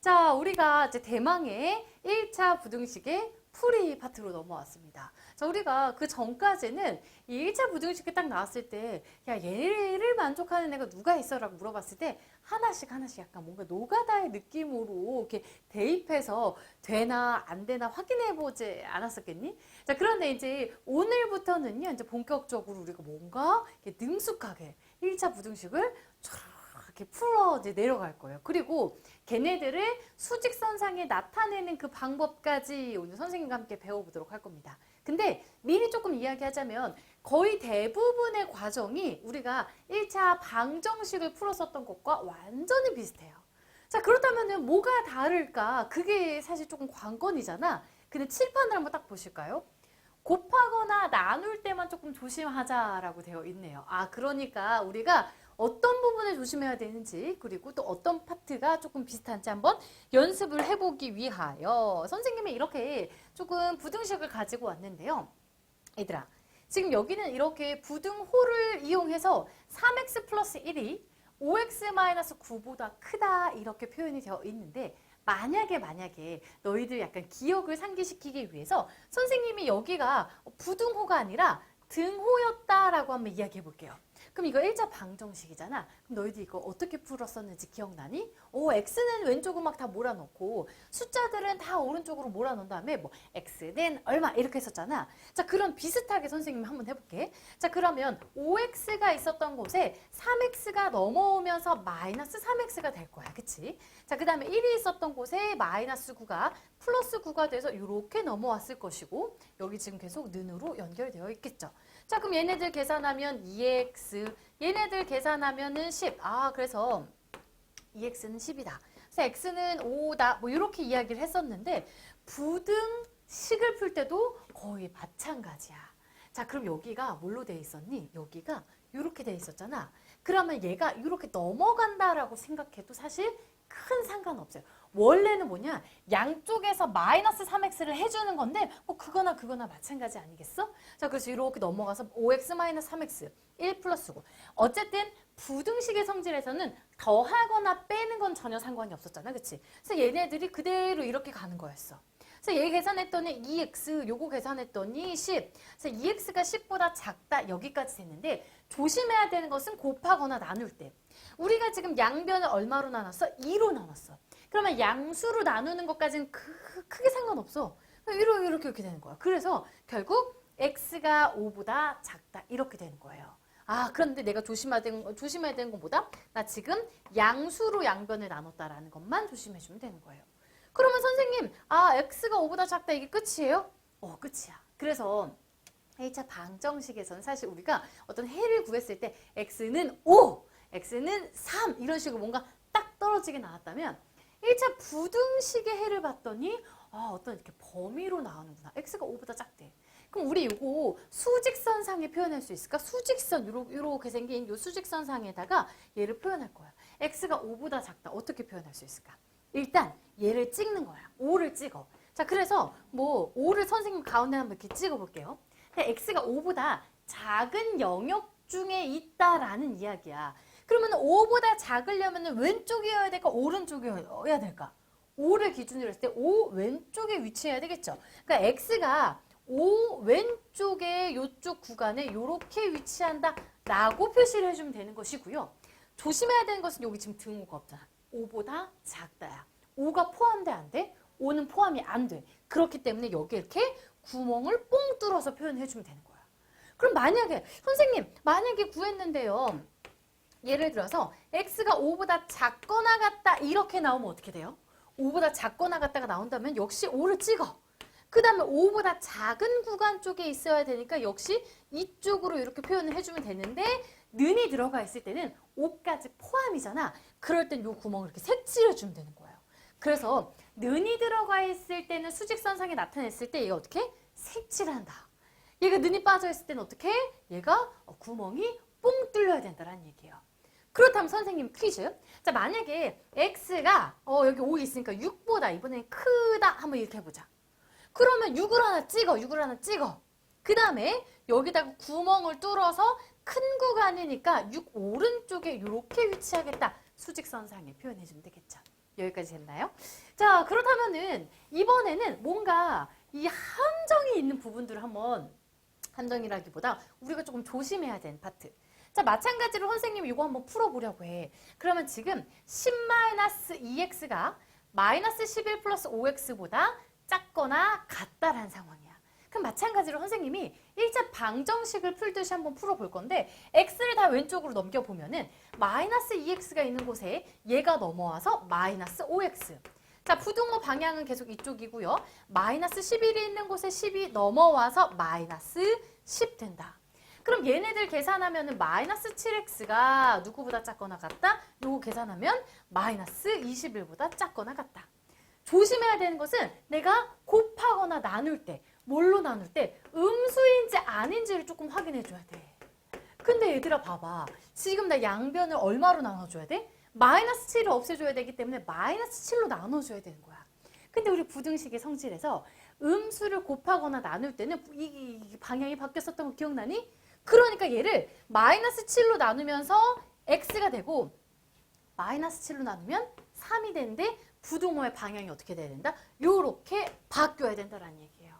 자, 우리가 이제 대망의 1차 부등식의 풀이 파트로 넘어왔습니다. 자, 우리가 그 전까지는 이 1차 부등식이 딱 나왔을 때, 야, 얘를 만족하는 애가 누가 있어? 라고 물어봤을 때, 하나씩 약간 뭔가 노가다의 느낌으로 이렇게 대입해서 되나 안 되나 확인해보지 않았었겠니? 자, 그런데 이제 오늘부터는요, 이제 본격적으로 우리가 뭔가 이렇게 능숙하게 1차 부등식을 이렇게 풀어 이제 내려갈 거예요. 그리고 걔네들을 수직선상에 나타내는 그 방법까지 오늘 선생님과 함께 배워보도록 할 겁니다. 근데 미리 조금 이야기하자면 거의 대부분의 과정이 우리가 1차 방정식을 풀었었던 것과 완전히 비슷해요. 자, 그렇다면 뭐가 다를까? 그게 사실 조금 관건이잖아. 근데 칠판을 한번 딱 보실까요? 곱하거나 나눌 때만 조금 조심하자라고 되어 있네요. 아, 그러니까 우리가 어떤 부분을 조심해야 되는지, 그리고 또 어떤 파트가 조금 비슷한지 한번 연습을 해보기 위하여 선생님이 이렇게 조금 부등식을 가지고 왔는데요. 얘들아, 지금 여기는 이렇게 부등호를 이용해서 3x 플러스 1이 5x-9보다 크다 이렇게 표현이 되어 있는데, 만약에 너희들 약간 기억을 상기시키기 위해서 선생님이 여기가 부등호가 아니라 등호였다라고 한번 이야기해 볼게요. 그럼 이거 1차 방정식이잖아. 그럼 너희들 이거 어떻게 풀었었는지 기억나니? x는 왼쪽으로 막 다 몰아넣고 숫자들은 다 오른쪽으로 몰아넣은 다음에 뭐 x는 얼마 이렇게 했었잖아. 자, 그럼 비슷하게 선생님 한번 해볼게. 자, 그러면 5x가 있었던 곳에 3x가 넘어오면서 마이너스 3x가 될 거야. 그치? 자, 그 다음에 1이 있었던 곳에 마이너스 9가 플러스 9가 돼서 이렇게 넘어왔을 것이고, 여기 지금 계속 는으로 연결되어 있겠죠. 자, 그럼 얘네들 계산하면 2x, 얘네들 계산하면은 10. 아, 그래서 2x는 10이다. 그래서 x는 5다. 뭐 이렇게 이야기를 했었는데 부등식을 풀 때도 거의 마찬가지야. 자, 그럼 여기가 뭘로 돼 있었니? 여기가 이렇게 돼 있었잖아. 그러면 얘가 이렇게 넘어간다라고 생각해도 사실 큰 상관없어요. 원래는 뭐냐? 양쪽에서 마이너스 3x를 해주는 건데 뭐 그거나 마찬가지 아니겠어? 자, 그래서 이렇게 넘어가서 5x 마이너스 3x 1 플러스 9. 어쨌든 부등식의 성질에서는 더하거나 빼는 건 전혀 상관이 없었잖아. 그치? 그래서 얘네들이 그대로 이렇게 가는 거였어. 그래서 얘 계산했더니 2x, 요거 계산했더니 10. 그래서 2x가 10보다 작다. 여기까지 됐는데 조심해야 되는 것은 곱하거나 나눌 때. 우리가 지금 양변을 얼마로 나눴어? 2로 나눴어. 그러면 양수로 나누는 것까지는 크게 상관없어. 이렇게 되는 거야. 그래서 결국 x가 5보다 작다. 이렇게 되는 거예요. 아, 그런데 내가 조심해야 되는 건 뭐다? 나 지금 양수로 양변을 나눴다라는 것만 조심해주면 되는 거예요. 그러면 선생님, 아, x가 5보다 작다 이게 끝이에요? 끝이야. 그래서 1차 방정식에서는 사실 우리가 어떤 해를 구했을 때 x는 5, x는 3 이런 식으로 뭔가 딱 떨어지게 나왔다면 1차 부등식의 해를 봤더니 어떤 이렇게 범위로 나오는구나. x가 5보다 작대. 그럼 우리 이거 수직선상에 표현할 수 있을까? 수직선, 요렇게 생긴 요 수직선상에다가 얘를 표현할 거야. x가 5보다 작다. 어떻게 표현할 수 있을까? 일단 얘를 찍는 거야. 5를 찍어. 자, 그래서 뭐 5를 선생님 가운데 한번 이렇게 찍어 볼게요. x가 5보다 작은 영역 중에 있다라는 이야기야. 그러면 5보다 작으려면 왼쪽이어야 될까? 오른쪽이어야 될까? 5를 기준으로 했을 때 5 왼쪽에 위치해야 되겠죠. 그러니까 x가 5 왼쪽에 이쪽 구간에 이렇게 위치한다 라고 표시를 해주면 되는 것이고요. 조심해야 되는 것은 여기 지금 등호가 없잖아. 5보다 작다야. 5가 포함돼 안 돼? 5는 포함이 안 돼. 그렇기 때문에 여기 이렇게 구멍을 뽕 뚫어서 표현해주면 되는 거야. 그럼 만약에 구했는데요. 예를 들어서 x가 5보다 작거나 같다 이렇게 나오면 어떻게 돼요? 5보다 작거나 같다가 나온다면 역시 5를 찍어. 그 다음에 5보다 작은 구간 쪽에 있어야 되니까 역시 이쪽으로 이렇게 표현을 해주면 되는데 는이 들어가 있을 때는 5까지 포함이잖아. 그럴 땐 이 구멍을 이렇게 색칠해주면 되는 거예요. 그래서 는이 들어가 있을 때는 수직선상에 나타냈을 때 얘가 어떻게? 색칠을 한다. 얘가 는이 빠져있을 때는 어떻게? 얘가 구멍이 뽕 뚫려야 된다는 얘기예요. 그렇다면 선생님 퀴즈. 자, 만약에 x가 여기 5 있으니까 6보다 이번엔 크다 한번 이렇게 해보자. 그러면 6을 하나 찍어. 그 다음에 여기다가 구멍을 뚫어서 큰 구간이니까 6 오른쪽에 이렇게 위치하겠다. 수직선상에 표현해주면 되겠죠. 여기까지 됐나요? 자, 그렇다면은 이번에는 뭔가 이 함정이 있는 부분들을 한번, 함정이라기보다 우리가 조금 조심해야 되는 파트. 자, 마찬가지로 선생님이 이거 한번 풀어보려고 해. 그러면 지금 10-2x가 마이너스 11 플러스 5x보다 작거나 같다라는 상황이야. 그럼 마찬가지로 선생님이 1차 방정식을 풀듯이 한번 풀어볼 건데 x를 다 왼쪽으로 넘겨보면은 마이너스 2x가 있는 곳에 얘가 넘어와서 마이너스 5x. 자, 부등호 방향은 계속 이쪽이고요. 마이너스 11이 있는 곳에 10이 넘어와서 마이너스 10 된다. 그럼 얘네들 계산하면 마이너스 7x가 누구보다 작거나 같다? 요거 계산하면 마이너스 21보다 작거나 같다. 조심해야 되는 것은 내가 곱하거나 나눌 때, 뭘로 나눌 때 음수인지 아닌지를 조금 확인해 줘야 돼. 근데 얘들아 봐봐. 지금 나 양변을 얼마로 나눠줘야 돼? 마이너스 7을 없애줘야 되기 때문에 마이너스 7로 나눠줘야 되는 거야. 근데 우리 부등식의 성질에서 음수를 곱하거나 나눌 때는 이 방향이 바뀌었었던 거 기억나니? 그러니까 얘를 마이너스 7로 나누면서 x가 되고 마이너스 7로 나누면 3이 되는데 부등호의 방향이 어떻게 돼야 된다? 요렇게 바뀌어야 된다라는 얘기예요.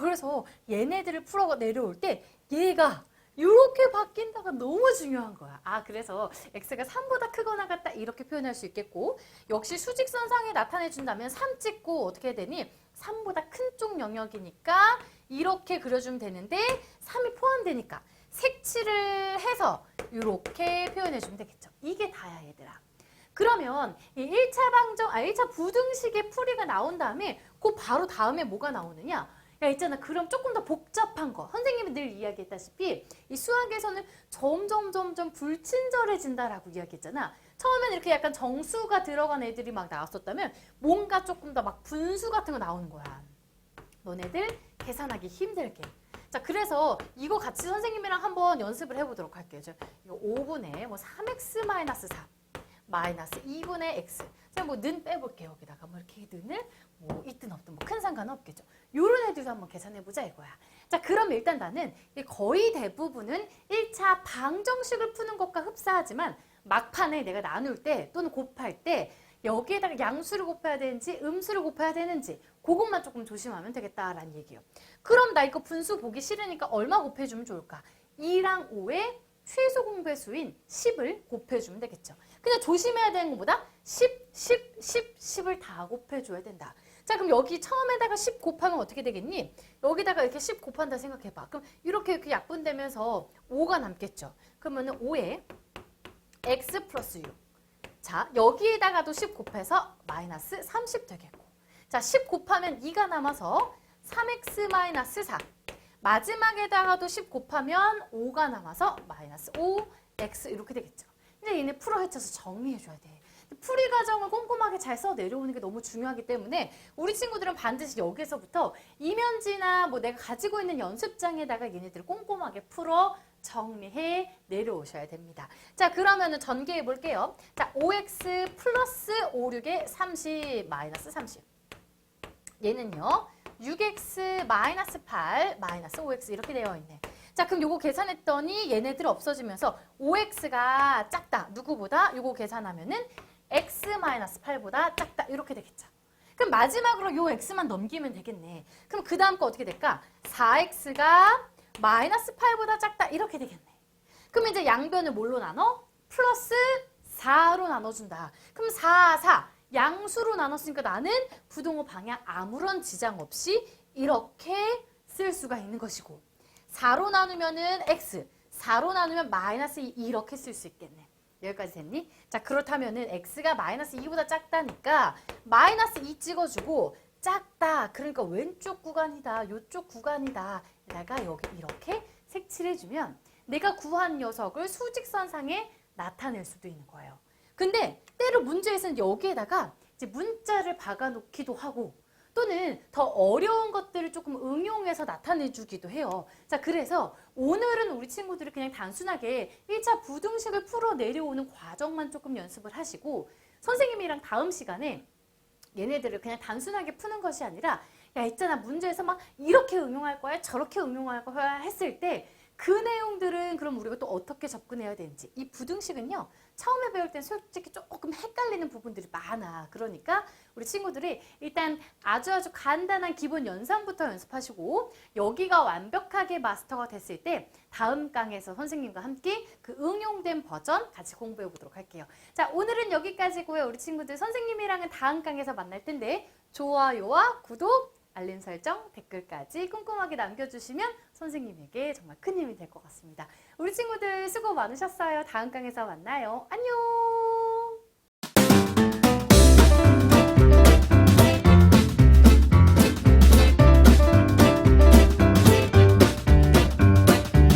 그래서 얘네들을 풀어 내려올 때 얘가 이렇게 바뀐다가 너무 중요한 거야. 그래서 x가 3보다 크거나 같다 이렇게 표현할 수 있겠고 역시 수직선상에 나타내준다면 3 찍고 어떻게 되니? 3보다 큰 쪽 영역이니까 이렇게 그려주면 되는데 3이 포함되니까 색칠을 해서 이렇게 표현해주면 되겠죠. 이게 다야 얘들아. 그러면 이 1차 부등식의 풀이가 나온 다음에 그 바로 다음에 뭐가 나오느냐? 야, 있잖아. 그럼 조금 더 복잡한 거. 선생님이 늘 이야기했다시피 이 수학에서는 점점 불친절해진다라고 이야기했잖아. 처음에는 이렇게 약간 정수가 들어간 애들이 막 나왔었다면 뭔가 조금 더 막 분수 같은 거 나오는 거야. 너네들 계산하기 힘들게. 자, 그래서 이거 같이 선생님이랑 한번 연습을 해보도록 할게요. 이거 5분의 3x-4 마이너스 2분의 x. 제가 는 빼볼게요. 여기다가 이렇게 는을 있든 없든 큰 상관은 없겠죠. 요런 애들도 한번 계산해보자 이거야. 자, 그럼 일단 나는 거의 대부분은 1차 방정식을 푸는 것과 흡사하지만 막판에 내가 나눌 때 또는 곱할 때 여기에다가 양수를 곱해야 되는지 음수를 곱해야 되는지 그것만 조금 조심하면 되겠다라는 얘기예요. 그럼 나 이거 분수 보기 싫으니까 얼마 곱해주면 좋을까? 2랑 5의 최소 공배수인 10을 곱해주면 되겠죠. 그냥 조심해야 되는 것보다 10을 다 곱해줘야 된다. 자, 그럼 여기 처음에다가 10 곱하면 어떻게 되겠니? 여기다가 이렇게 10 곱한다 생각해봐. 그럼 이렇게 약분되면서 5가 남겠죠. 그러면 5에 x 플러스 6. 자, 여기에다가도 10 곱해서 마이너스 30 되겠고. 자, 10 곱하면 2가 남아서 3x 마이너스 4. 마지막에다가도 10 곱하면 5가 남아서 마이너스 5x 이렇게 되겠죠. 근데 얘네 풀어 헤쳐서 정리해줘야 돼. 풀이 과정을 꼼꼼하게 잘 써 내려오는 게 너무 중요하기 때문에 우리 친구들은 반드시 여기서부터 이면지나 내가 가지고 있는 연습장에다가 얘네들을 꼼꼼하게 풀어 정리해 내려오셔야 됩니다. 자, 그러면은 전개해 볼게요. 자, 5x 플러스 5, 6에 30 마이너스 30. 얘는요. 6x 마이너스 8 마이너스 5x 이렇게 되어 있네. 자, 그럼 요거 계산했더니 얘네들 없어지면서 5x가 작다. 누구보다? 요거 계산하면은 x 마이너스 8보다 작다. 이렇게 되겠죠. 그럼 마지막으로 요 x만 넘기면 되겠네. 그럼 그 다음 거 어떻게 될까? 4x가 마이너스 8보다 작다. 이렇게 되겠네. 그럼 이제 양변을 뭘로 나눠? 플러스 4로 나눠준다. 그럼 4, 4. 양수로 나눴으니까 나는 부등호 방향 아무런 지장 없이 이렇게 쓸 수가 있는 것이고 4로 나누면은 x, 4로 나누면 마이너스 2 이렇게 쓸 수 있겠네. 여기까지 됐니? 자, 그렇다면은 x가 마이너스 2보다 작다니까 마이너스 2 찍어주고 작다. 그러니까 왼쪽 구간이다. 요쪽 구간이다. 내가 여기 이렇게 색칠해주면 내가 구한 녀석을 수직선상에 나타낼 수도 있는 거예요. 근데 때로 문제에서는 여기에다가 이제 문자를 박아놓기도 하고 또는 더 어려운 것들을 조금 응용해서 나타내주기도 해요. 자, 그래서 오늘은 우리 친구들이 그냥 단순하게 1차 부등식을 풀어 내려오는 과정만 조금 연습을 하시고 선생님이랑 다음 시간에 얘네들을 그냥 단순하게 푸는 것이 아니라 야, 있잖아. 문제에서 막 이렇게 응용할 거야, 저렇게 응용할 거야 했을 때 그 내용들은 그럼 우리가 또 어떻게 접근해야 되는지 이 부등식은요. 처음에 배울 땐 솔직히 조금 헷갈리는 부분들이 많아. 그러니까 우리 친구들이 일단 아주 간단한 기본 연산부터 연습하시고 여기가 완벽하게 마스터가 됐을 때 다음 강에서 선생님과 함께 그 응용된 버전 같이 공부해 보도록 할게요. 자, 오늘은 여기까지고요. 우리 친구들 선생님이랑은 다음 강에서 만날 텐데 좋아요와 구독, 알림 설정, 댓글까지 꼼꼼하게 남겨주시면 선생님에게 정말 큰 힘이 될 것 같습니다. 우리 친구들 수고 많으셨어요. 다음 강에서 만나요. 안녕!